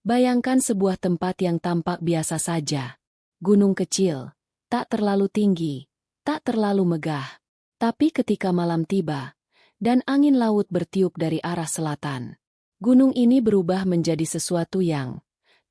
Bayangkan sebuah tempat yang tampak biasa saja. Gunung kecil, tak terlalu tinggi, tak terlalu megah. Tapi ketika malam tiba, dan angin laut bertiup dari arah selatan, gunung ini berubah menjadi sesuatu yang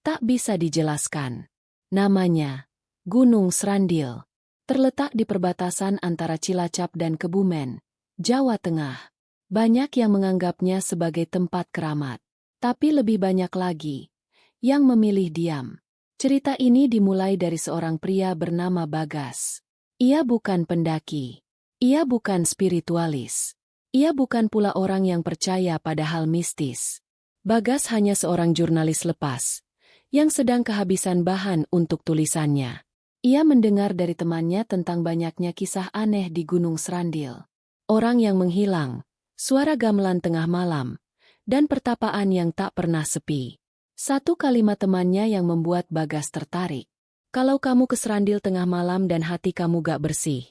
tak bisa dijelaskan. Namanya Gunung Srandil. Terletak di perbatasan antara Cilacap dan Kebumen, Jawa Tengah. Banyak yang menganggapnya sebagai tempat keramat. Tapi lebih banyak lagi yang memilih diam. Cerita ini dimulai dari seorang pria bernama Bagas. Ia bukan pendaki. Ia bukan spiritualis. Ia bukan pula orang yang percaya pada hal mistis. Bagas hanya seorang jurnalis lepas yang sedang kehabisan bahan untuk tulisannya. Ia mendengar dari temannya tentang banyaknya kisah aneh di Gunung Srandil. Orang yang menghilang, suara gamelan tengah malam, dan pertapaan yang tak pernah sepi. Satu kalimat temannya yang membuat Bagas tertarik. Kalau kamu ke Srandil tengah malam dan hati kamu gak bersih,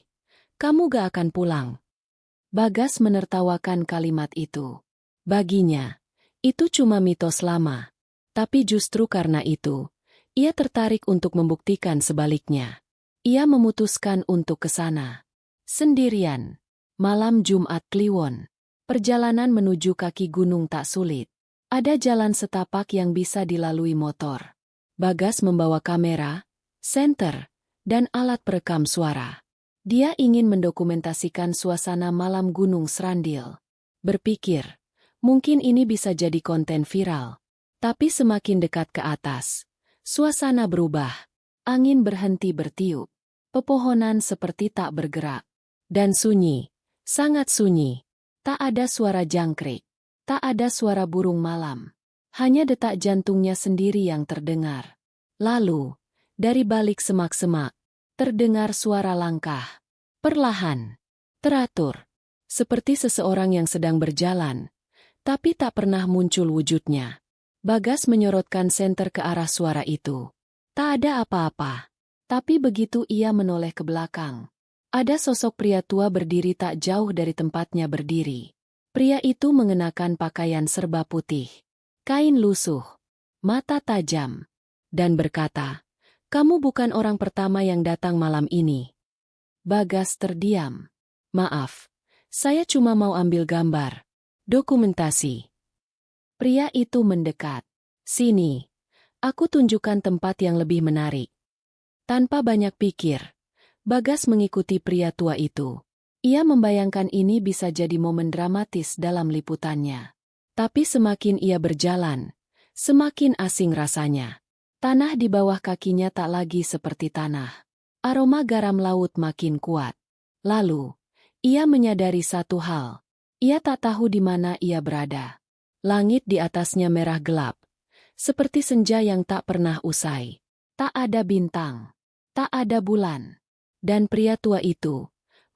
kamu gak akan pulang. Bagas menertawakan kalimat itu. Baginya, itu cuma mitos lama. Tapi justru karena itu, ia tertarik untuk membuktikan sebaliknya. Ia memutuskan untuk ke sana. Sendirian. Malam Jumat Kliwon. Perjalanan menuju kaki gunung tak sulit. Ada jalan setapak yang bisa dilalui motor. Bagas membawa kamera, senter, dan alat perekam suara. Dia ingin mendokumentasikan suasana malam Gunung Srandil. Berpikir, mungkin ini bisa jadi konten viral. Tapi semakin dekat ke atas, suasana berubah. Angin berhenti bertiup. Pepohonan seperti tak bergerak. Dan sunyi, sangat sunyi. Tak ada suara jangkrik. Tak ada suara burung malam. Hanya detak jantungnya sendiri yang terdengar. Lalu, dari balik semak-semak, terdengar suara langkah. Perlahan, teratur. Seperti seseorang yang sedang berjalan, tapi tak pernah muncul wujudnya. Bagas menyorotkan senter ke arah suara itu. Tak ada apa-apa. Tapi begitu ia menoleh ke belakang, ada sosok pria tua berdiri tak jauh dari tempatnya berdiri. Pria itu mengenakan pakaian serba putih, kain lusuh, mata tajam, dan berkata, "Kamu bukan orang pertama yang datang malam ini." Bagas terdiam. "Maaf, saya cuma mau ambil gambar. Dokumentasi." Pria itu mendekat. "Sini, aku tunjukkan tempat yang lebih menarik." Tanpa banyak pikir, Bagas mengikuti pria tua itu. Ia membayangkan ini bisa jadi momen dramatis dalam liputannya. Tapi semakin ia berjalan, semakin asing rasanya. Tanah di bawah kakinya tak lagi seperti tanah. Aroma garam laut makin kuat. Lalu, ia menyadari satu hal. Ia tak tahu di mana ia berada. Langit di atasnya merah gelap, seperti senja yang tak pernah usai. Tak ada bintang, tak ada bulan. Dan pria tua itu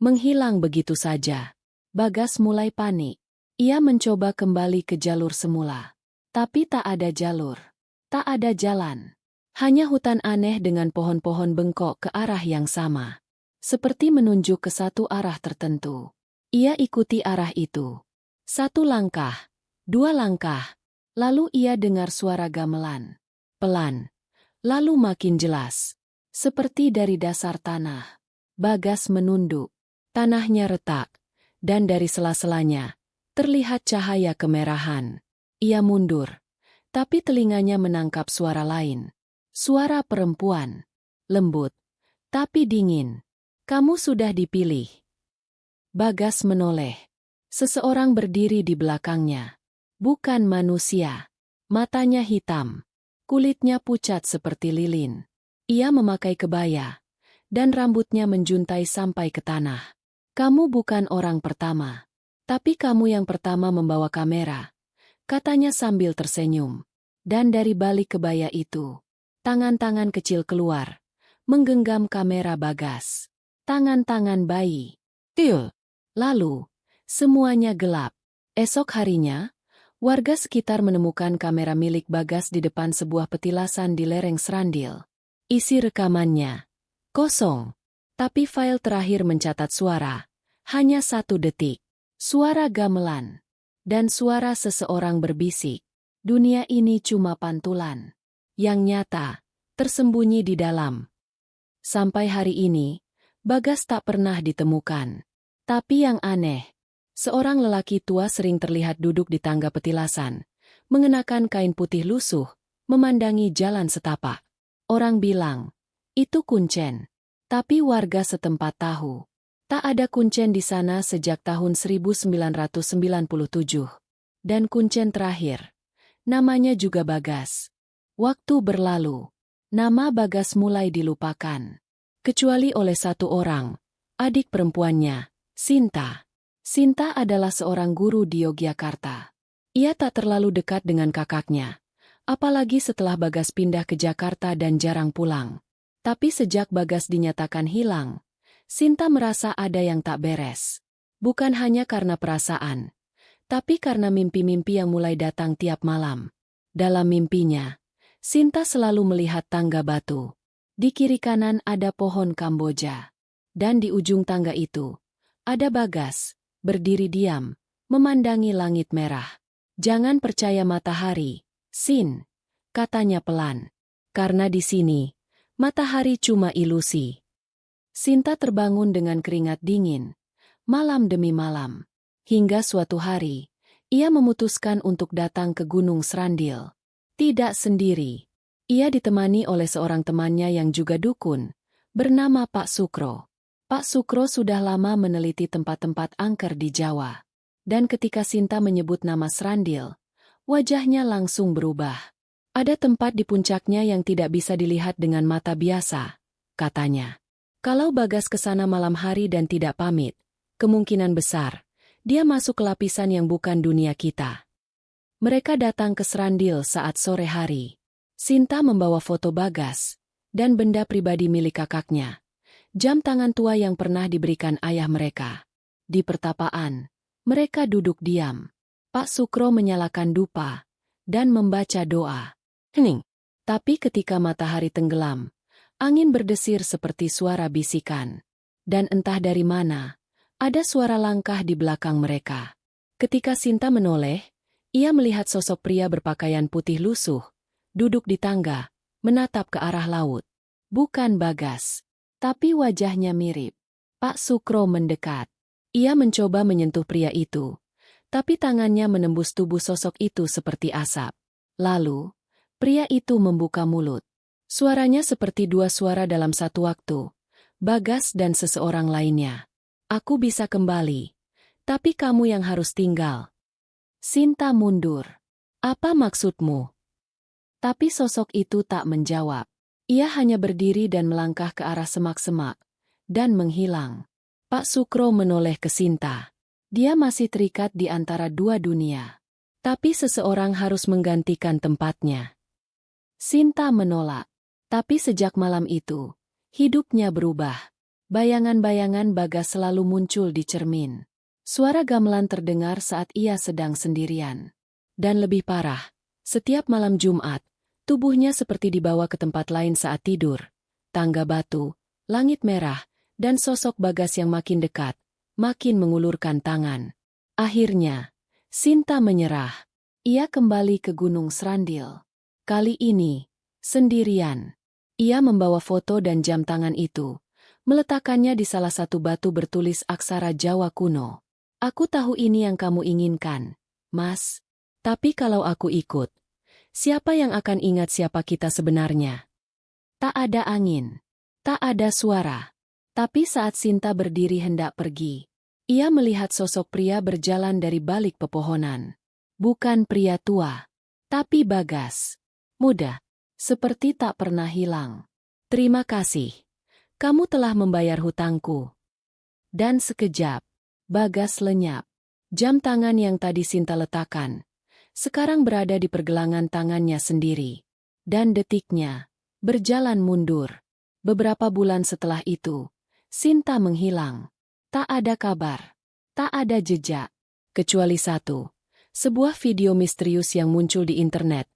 menghilang begitu saja. Bagas mulai panik. Ia mencoba kembali ke jalur semula. Tapi tak ada jalur. Tak ada jalan. Hanya hutan aneh dengan pohon-pohon bengkok ke arah yang sama. Seperti menunjuk ke satu arah tertentu. Ia ikuti arah itu. Satu langkah. Dua langkah, lalu ia dengar suara gamelan. Pelan, lalu makin jelas. Seperti dari dasar tanah. Bagas menunduk. Tanahnya retak, dan dari sela-selanya, terlihat cahaya kemerahan. Ia mundur, tapi telinganya menangkap suara lain. Suara perempuan. Lembut, tapi dingin. "Kamu sudah dipilih." Bagas menoleh. Seseorang berdiri di belakangnya. Bukan manusia. Matanya hitam. Kulitnya pucat seperti lilin. Ia memakai kebaya. Dan rambutnya menjuntai sampai ke tanah. "Kamu bukan orang pertama. Tapi kamu yang pertama membawa kamera," katanya sambil tersenyum. Dan dari balik kebaya itu, tangan-tangan kecil keluar, menggenggam kamera Bagas. Tangan-tangan bayi. Tiul. Lalu, semuanya gelap. Esok harinya, warga sekitar menemukan kamera milik Bagas di depan sebuah petilasan di lereng Srandil. Isi rekamannya kosong. Tapi file terakhir mencatat suara. Hanya 1 detik. Suara gamelan. Dan suara seseorang berbisik. "Dunia ini cuma pantulan." yang nyata, tersembunyi di dalam. Sampai hari ini, Bagas tak pernah ditemukan. Tapi yang aneh, seorang lelaki tua sering terlihat duduk di tangga petilasan, mengenakan kain putih lusuh, memandangi jalan setapak. Orang bilang, itu Kuncen. Tapi warga setempat tahu, tak ada Kuncen di sana sejak tahun 1997. Dan Kuncen terakhir, namanya juga Bagas. Waktu berlalu, nama Bagas mulai dilupakan. Kecuali oleh satu orang, adik perempuannya, Sinta. Sinta adalah seorang guru di Yogyakarta. Ia tak terlalu dekat dengan kakaknya, apalagi setelah Bagas pindah ke Jakarta dan jarang pulang. Tapi sejak Bagas dinyatakan hilang, Sinta merasa ada yang tak beres. Bukan hanya karena perasaan, tapi karena mimpi-mimpi yang mulai datang tiap malam. Dalam mimpinya, Sinta selalu melihat tangga batu. Di kiri kanan ada pohon Kamboja. Dan di ujung tangga itu, ada Bagas, berdiri diam, memandangi langit merah. Jangan percaya matahari, Sin, katanya pelan. Karena di sini, matahari cuma ilusi. Sinta terbangun dengan keringat dingin, malam demi malam. Hingga suatu hari, ia memutuskan untuk datang ke Gunung Srandil. Tidak sendiri. Ia ditemani oleh seorang temannya yang juga dukun, bernama Pak Sukro. Pak Sukro sudah lama meneliti tempat-tempat angker di Jawa. Dan ketika Sinta menyebut nama Srandil, wajahnya langsung berubah. Ada tempat di puncaknya yang tidak bisa dilihat dengan mata biasa, katanya. Kalau Bagas ke sana malam hari dan tidak pamit, kemungkinan besar, dia masuk ke lapisan yang bukan dunia kita. Mereka datang ke Srandil saat sore hari. Sinta membawa foto Bagas dan benda pribadi milik kakaknya. Jam tangan tua yang pernah diberikan ayah mereka. Di pertapaan, mereka duduk diam. Pak Sukro menyalakan dupa dan membaca doa. Hening. Tapi ketika matahari tenggelam, angin berdesir seperti suara bisikan. Dan entah dari mana, ada suara langkah di belakang mereka. Ketika Sinta menoleh, ia melihat sosok pria berpakaian putih lusuh, duduk di tangga, menatap ke arah laut. Bukan Bagas, tapi wajahnya mirip. Pak Sukro mendekat. Ia mencoba menyentuh pria itu, tapi tangannya menembus tubuh sosok itu seperti asap. Lalu, pria itu membuka mulut. Suaranya seperti dua suara dalam satu waktu. Bagas dan seseorang lainnya. Aku bisa kembali, tapi kamu yang harus tinggal. Sinta mundur. Apa maksudmu? Tapi sosok itu tak menjawab. Ia hanya berdiri dan melangkah ke arah semak-semak, dan menghilang. Pak Sukro menoleh ke Sinta. Dia masih terikat di antara dua dunia. Tapi seseorang harus menggantikan tempatnya. Sinta menolak. Tapi sejak malam itu, hidupnya berubah. Bayangan-bayangan Bagas selalu muncul di cermin. Suara gamelan terdengar saat ia sedang sendirian. Dan lebih parah, setiap malam Jumat, tubuhnya seperti dibawa ke tempat lain saat tidur. Tangga batu, langit merah, dan sosok Bagas yang makin dekat, makin mengulurkan tangan. Akhirnya, Sinta menyerah. Ia kembali ke Gunung Srandil. Kali ini, sendirian. Ia membawa foto dan jam tangan itu, meletakkannya di salah satu batu bertulis aksara Jawa kuno. Aku tahu ini yang kamu inginkan, Mas. Tapi kalau aku ikut, siapa yang akan ingat siapa kita sebenarnya? Tak ada angin, tak ada suara. Tapi saat Sinta berdiri hendak pergi, ia melihat sosok pria berjalan dari balik pepohonan. Bukan pria tua, tapi Bagas. Muda, seperti tak pernah hilang. Terima kasih. Kamu telah membayar hutangku. Dan sekejap, Bagas lenyap. Jam tangan yang tadi Sinta letakkan, sekarang berada di pergelangan tangannya sendiri. Dan detiknya berjalan mundur. Beberapa bulan setelah itu, Sinta menghilang. Tak ada kabar, tak ada jejak, kecuali satu. Sebuah video misterius yang muncul di internet,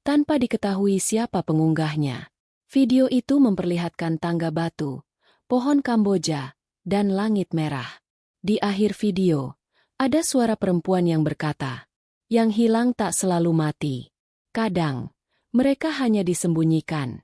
tanpa diketahui siapa pengunggahnya. Video itu memperlihatkan tangga batu, pohon Kamboja, dan langit merah. Di akhir video, ada suara perempuan yang berkata, yang hilang tak selalu mati. Kadang, Mereka hanya disembunyikan.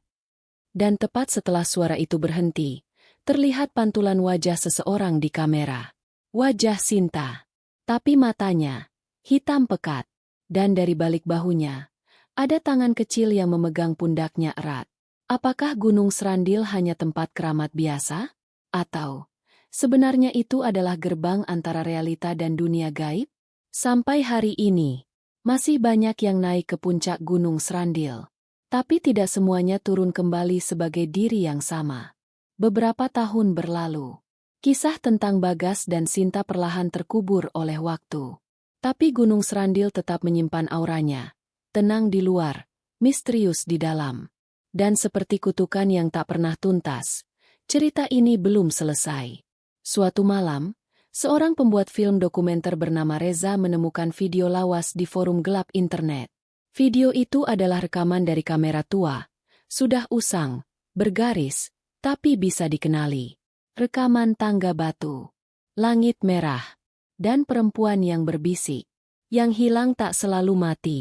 Dan tepat setelah suara itu berhenti, terlihat pantulan wajah seseorang di kamera. Wajah Sinta. Tapi matanya hitam pekat. Dan dari balik bahunya, ada tangan kecil yang memegang pundaknya erat. Apakah Gunung Srandil hanya tempat keramat biasa? Atau sebenarnya itu adalah gerbang antara realita dan dunia gaib? Sampai hari ini, masih banyak yang naik ke puncak Gunung Srandil. Tapi tidak semuanya turun kembali sebagai diri yang sama. Beberapa tahun berlalu, kisah tentang Bagas dan Sinta perlahan terkubur oleh waktu. Tapi Gunung Srandil tetap menyimpan auranya, tenang di luar, misterius di dalam. Dan seperti kutukan yang tak pernah tuntas, cerita ini belum selesai. Suatu malam, seorang pembuat film dokumenter bernama Reza menemukan video lawas di forum gelap internet. Video itu adalah rekaman dari kamera tua, sudah usang, bergaris, tapi bisa dikenali. Rekaman tangga batu, langit merah, dan perempuan yang berbisik. Yang hilang tak selalu mati.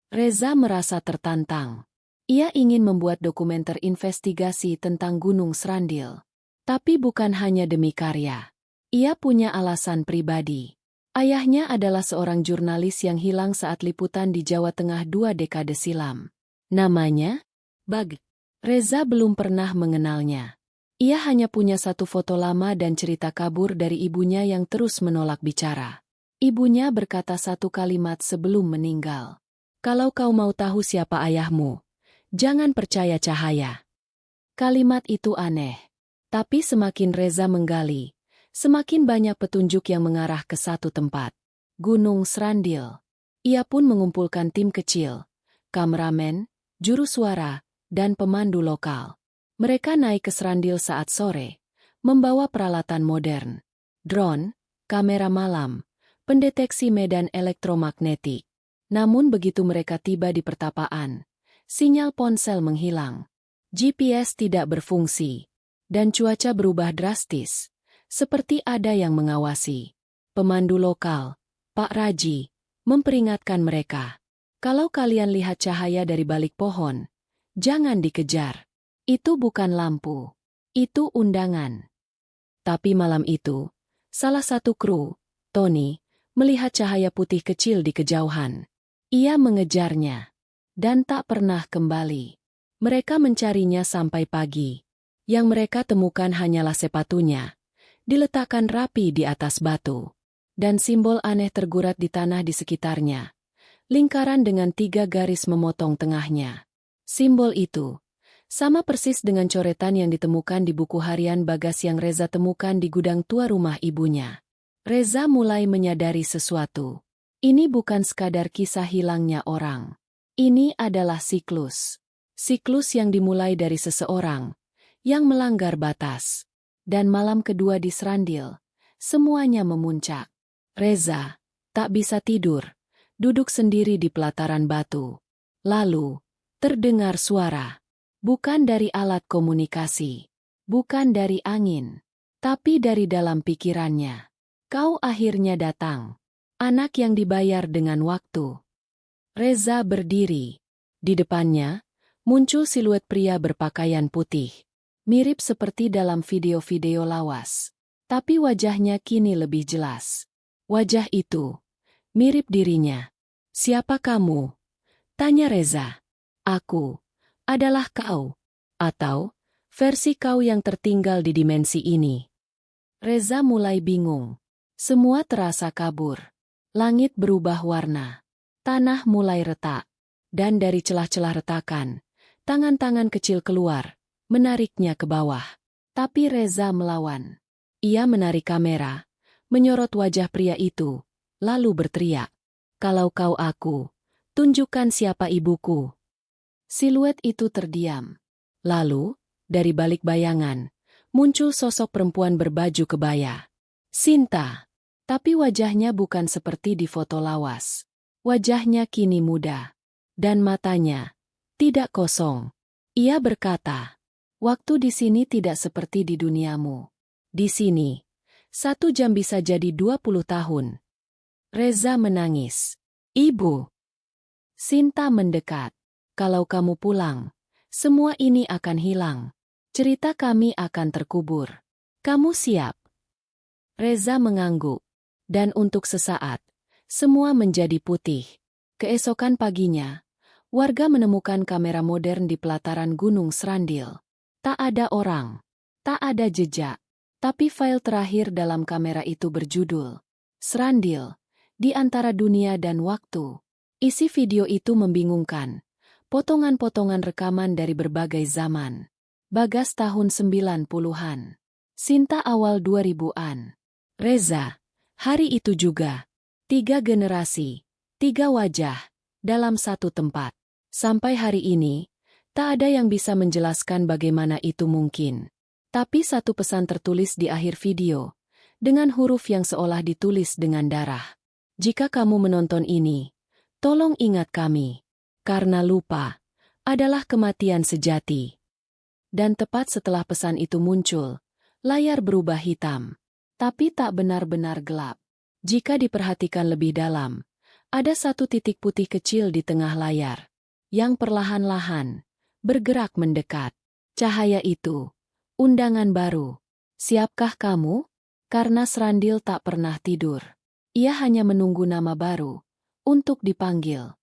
Reza merasa tertantang. Ia ingin membuat dokumenter investigasi tentang Gunung Srandil. Tapi bukan hanya demi karya. Ia punya alasan pribadi. Ayahnya adalah seorang jurnalis yang hilang saat liputan di Jawa Tengah 2 dekade silam. Namanya? Bag. Reza belum pernah mengenalnya. Ia hanya punya satu foto lama dan cerita kabur dari ibunya yang terus menolak bicara. Ibunya berkata satu kalimat sebelum meninggal. Kalau kau mau tahu siapa ayahmu, jangan percaya cahaya. Kalimat itu aneh. Tapi semakin Reza menggali, semakin banyak petunjuk yang mengarah ke satu tempat. Gunung Srandil. Ia pun mengumpulkan tim kecil, kameramen, juru suara, dan pemandu lokal. Mereka naik ke Srandil saat sore, membawa peralatan modern. Drone, kamera malam, pendeteksi medan elektromagnetik. Namun begitu mereka tiba di pertapaan, sinyal ponsel menghilang. GPS tidak berfungsi. Dan cuaca berubah drastis, seperti ada yang mengawasi. Pemandu lokal, Pak Raji, memperingatkan mereka. Kalau kalian lihat cahaya dari balik pohon, jangan dikejar. Itu bukan lampu. Itu undangan. Tapi malam itu, salah satu kru, Tony, melihat cahaya putih kecil di kejauhan. Ia mengejarnya. Dan tak pernah kembali. Mereka mencarinya sampai pagi. Yang mereka temukan hanyalah sepatunya, diletakkan rapi di atas batu. Dan simbol aneh tergurat di tanah di sekitarnya. Lingkaran dengan 3 garis memotong tengahnya. Simbol itu sama persis dengan coretan yang ditemukan di buku harian Bagas yang Reza temukan di gudang tua rumah ibunya. Reza mulai menyadari sesuatu. Ini bukan sekadar kisah hilangnya orang. Ini adalah siklus. Siklus yang dimulai dari seseorang yang melanggar batas. Dan malam kedua di Srandil, semuanya memuncak. Reza tak bisa tidur, duduk sendiri di pelataran batu. Lalu, terdengar suara. Bukan dari alat komunikasi, bukan dari angin, tapi dari dalam pikirannya. Kau akhirnya datang. Anak yang dibayar dengan waktu. Reza berdiri. Di depannya, muncul siluet pria berpakaian putih. Mirip seperti dalam video-video lawas. Tapi wajahnya kini lebih jelas. Wajah itu mirip dirinya. Siapa kamu? Tanya Reza. Aku adalah kau. Atau versi kau yang tertinggal di dimensi ini. Reza mulai bingung. Semua terasa kabur. Langit berubah warna. Tanah mulai retak. Dan dari celah-celah retakan, tangan-tangan kecil keluar, menariknya ke bawah. Tapi Reza melawan. Ia menarik kamera, menyorot wajah pria itu, lalu berteriak. Kalau kau aku, tunjukkan siapa ibuku. Siluet itu terdiam. Lalu, dari balik bayangan, muncul sosok perempuan berbaju kebaya. Sinta. Tapi wajahnya bukan seperti di foto lawas. Wajahnya kini muda. Dan matanya tidak kosong. Ia berkata, waktu di sini tidak seperti di duniamu. Di sini, 1 jam bisa jadi 20 tahun. Reza menangis. Ibu. Sinta mendekat. Kalau kamu pulang, semua ini akan hilang. Cerita kami akan terkubur. Kamu siap? Reza mengangguk. Dan untuk sesaat, semua menjadi putih. Keesokan paginya, warga menemukan kamera modern di pelataran Gunung Srandil. Tak ada orang, tak ada jejak, tapi file terakhir dalam kamera itu berjudul Srandil, di antara dunia dan waktu. Isi video itu membingungkan. Potongan-potongan rekaman dari berbagai zaman. Bagas tahun 90-an. Sinta awal 2000-an. Reza, hari itu juga. 3 generasi, 3 wajah, dalam satu tempat. Sampai hari ini, tak ada yang bisa menjelaskan bagaimana itu mungkin. Tapi satu pesan tertulis di akhir video, dengan huruf yang seolah ditulis dengan darah. Jika kamu menonton ini, tolong ingat kami. Karena lupa adalah kematian sejati. Dan tepat setelah pesan itu muncul, layar berubah hitam. Tapi tak benar-benar gelap. Jika diperhatikan lebih dalam, ada satu titik putih kecil di tengah layar, yang perlahan-lahan bergerak mendekat. Cahaya itu, undangan baru. Siapkah kamu? Karena Srandil tak pernah tidur. Ia hanya menunggu nama baru untuk dipanggil.